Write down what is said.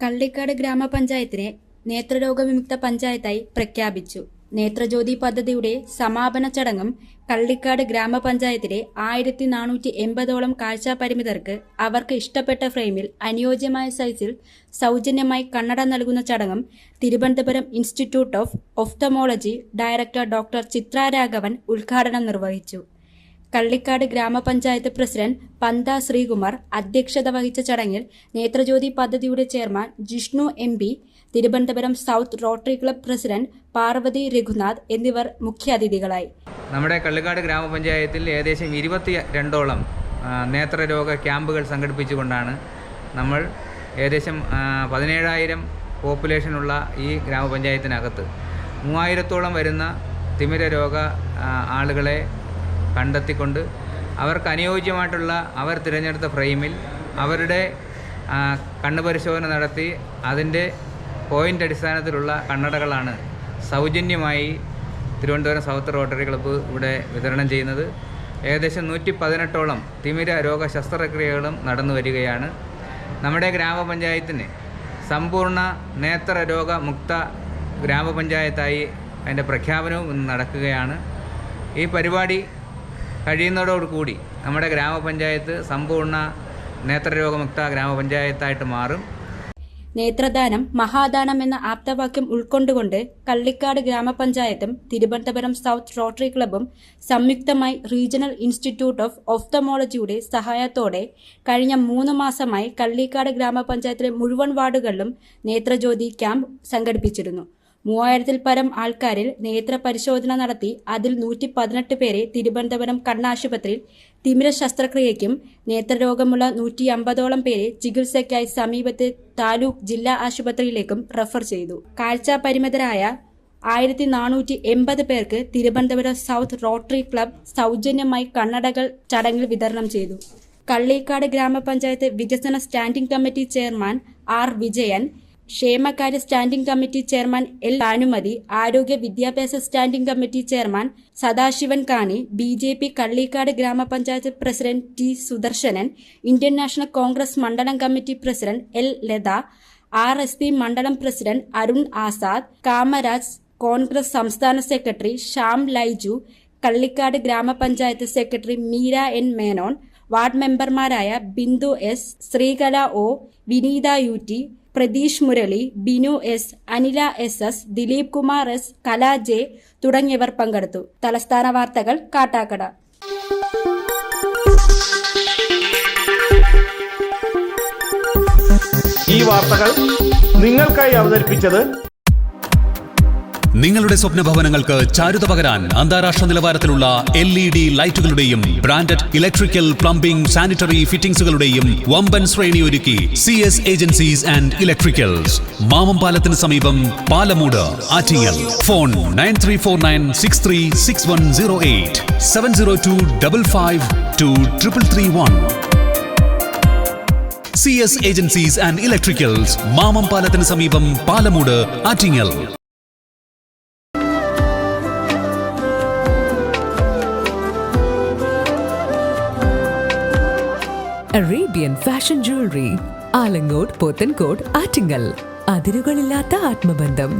കള്ളിക്കാട് ഗ്രാമപഞ്ചായത്തിനെ നേത്രരോഗവിമുക്ത പഞ്ചായത്തായി പ്രഖ്യാപിച്ചു. നേത്രജ്യോതി പദ്ധതിയുടെ സമാപന ചടങ്ങും കള്ളിക്കാട് ഗ്രാമപഞ്ചായത്തിലെ 1480ഓളം കാഴ്ചാപരിമിതർക്ക് അവർക്ക് ഇഷ്ടപ്പെട്ട ഫ്രെയിമിൽ അനുയോജ്യമായ സൈസിൽ സൗജന്യമായി കണ്ണട നൽകുന്ന ചടങ്ങും Thiruvananthapuram institute of ophthalmology director doctor Chitra Raghavan ഉദ്ഘാടനം നിർവഹിച്ചു. കള്ളിക്കാട് ഗ്രാമപഞ്ചായത്ത് പ്രസിഡന്റ് പന്ത ശ്രീകുമാർ അധ്യക്ഷത വഹിച്ച ചടങ്ങിൽ നേത്രജ്യോതി പദ്ധതിയുടെ chairman Jishnu MP, Thiruvananthapuram south rotary club president Parvathi Raghunath എന്നിവർ മുഖ്യാതിഥികളായി. നമ്മുടെ കള്ളിക്കാട് ഗ്രാമപഞ്ചായത്തിൽ ഏകദേശം 22ഓളം നേത്രരോഗ ക്യാമ്പുകൾ സംഘടിപ്പിച്ചുകൊണ്ടാണ് നമ്മൾ ഏകദേശം 17,000 പോപ്പുലേഷനുള്ള ഈ ഗ്രാമപഞ്ചായത്തിനകത്ത് 3000ഓളം വരുന്ന തിമിര രോഗ ആളുകളെ കണ്ടെത്തിക്കൊണ്ട് അവർക്ക് അനുയോജ്യമായിട്ടുള്ള അവർ തിരഞ്ഞെടുത്ത ഫ്രെയിമിൽ അവരുടെ കണ്ണ് പരിശോധന നടത്തി അതിൻ്റെ പോയിൻ്റ് അടിസ്ഥാനത്തിലുള്ള കണ്ണടകളാണ് സൗജന്യമായി തിരുവനന്തപുരം സൗത്ത് റോട്ടറി ക്ലബ്ബ് ഇവിടെ വിതരണം ചെയ്യുന്നത്. ഏകദേശം 118ഓളം തിമിര രോഗ ശസ്ത്രക്രിയകളും നടന്നു വരികയാണ്. നമ്മുടെ ഗ്രാമപഞ്ചായത്തിന് സമ്പൂർണ്ണ നേത്രരോഗമുക്ത ഗ്രാമപഞ്ചായത്തായി അതിൻ്റെ പ്രഖ്യാപനവും ഇന്ന് നടക്കുകയാണ്. ഈ പരിപാടി കഴിയുന്നതോടുകൂടി നമ്മുടെ ഗ്രാമപഞ്ചായത്ത് സമ്പൂർണ്ണ നേത്രരോഗമുക്ത ഗ്രാമപഞ്ചായത്തായിട്ട് മാറും. നേത്രദാനം മഹാദാനം എന്ന ആപ്തവാക്യം ഉൾക്കൊണ്ടുകൊണ്ട് കള്ളിക്കാട് ഗ്രാമപഞ്ചായത്തും തിരുവനന്തപുരം സൗത്ത് റോട്ടറി ക്ലബ്ബും സംയുക്തമായി റീജിയണൽ ഇൻസ്റ്റിറ്റ്യൂട്ട് ഓഫ് ഒഫ്തമോളജിയുടെ സഹായത്തോടെ കഴിഞ്ഞ 3 മാസമായി കള്ളിക്കാട് ഗ്രാമപഞ്ചായത്തിലെ മുഴുവൻ വാർഡുകളിലും നേത്രജ്യോതി ക്യാമ്പ് സംഘടിപ്പിച്ചിരുന്നു. 3000-ൽ പരം ആൾക്കാരിൽ നേത്ര പരിശോധന നടത്തി അതിൽ 118 പേരെ തിരുവനന്തപുരം കണ്ണാശുപത്രിയിൽ തിമിര ശസ്ത്രക്രിയയ്ക്കും നേത്രരോഗമുള്ള 150ഓളം പേരെ ചികിത്സയ്ക്കായി സമീപത്തെ താലൂക്ക് ജില്ലാ ആശുപത്രിയിലേക്കും റഫർ ചെയ്തു. കാഴ്ചാപരിമിതരായ 1480 പേർക്ക് തിരുവനന്തപുരം സൗത്ത് റോട്ടറി ക്ലബ് സൗജന്യമായി കണ്ണടകൾ ചടങ്ങിൽ വിതരണം ചെയ്തു. കള്ളിക്കാട് ഗ്രാമപഞ്ചായത്ത് വികസന standing committee chairman R. Vijayan, ക്ഷേമകാര്യ standing committee chairman L. Bhanumathi, ആരോഗ്യ വിദ്യാഭ്യാസ സ്റ്റാൻഡിംഗ് കമ്മിറ്റി ചെയർമാൻ സദാശിവൻ കാണി, BJP കള്ളിക്കാട് ഗ്രാമപഞ്ചായത്ത് president T. Sudarshanan, Indian National Congress മണ്ഡലം committee president L. Latha, RSP മണ്ഡലം പ്രസിഡന്റ് അരുൺ ആസാദ്, കാമരാജ്, കോൺഗ്രസ് സംസ്ഥാന സെക്രട്ടറി ശ്യാം ലൈജു, കള്ളിക്കാട് ഗ്രാമപഞ്ചായത്ത് secretary Meera N. Menon, ward മെമ്പർമാരായ ബിന്ദു S., ശ്രീകല O., വിനീത UT, Pratheesh Murali, Binu S., Anila SS., Dileep Kumar S., കല J തുടങ്ങിയവർ പങ്കെടുത്തു. തലസ്ഥാന വാർത്തകൾ കാട്ടാക്കട. ഈ വാർത്തകൾ നിങ്ങൾക്കായി അവതരിപ്പിച്ചത് നിങ്ങളുടെ സ്വപ്ന ഭവനങ്ങൾക്ക് ചാരുത പകരാൻ അന്താരാഷ്ട്ര നിലവാരത്തിലുള്ള LED ലൈറ്റുകളുടെയും ബ്രാൻഡഡ് ഇലക്ട്രിക്കൽ, പ്ലംബിംഗ്, സാനിറ്ററി ഫിറ്റിംഗ്സുകളുടെയും വമ്പൻ ശ്രേണി ഒരുക്കി CS ഏജൻസീസ് ആൻഡ് ഇലക്ട്രിക്കൽസ്, മാമംപാലത്തിന് സമീപം, Palamood, Attingal. Phone 9349636108 702552331. CS agencies and electricals, മാമംപാലത്തിന് സമീപം, Palamood, Attingal. Arabian Fashion Jewelry, Alangode, Pothencode, Attingal. അതിരുകളില്ലാത്ത ആത്മബന്ധം.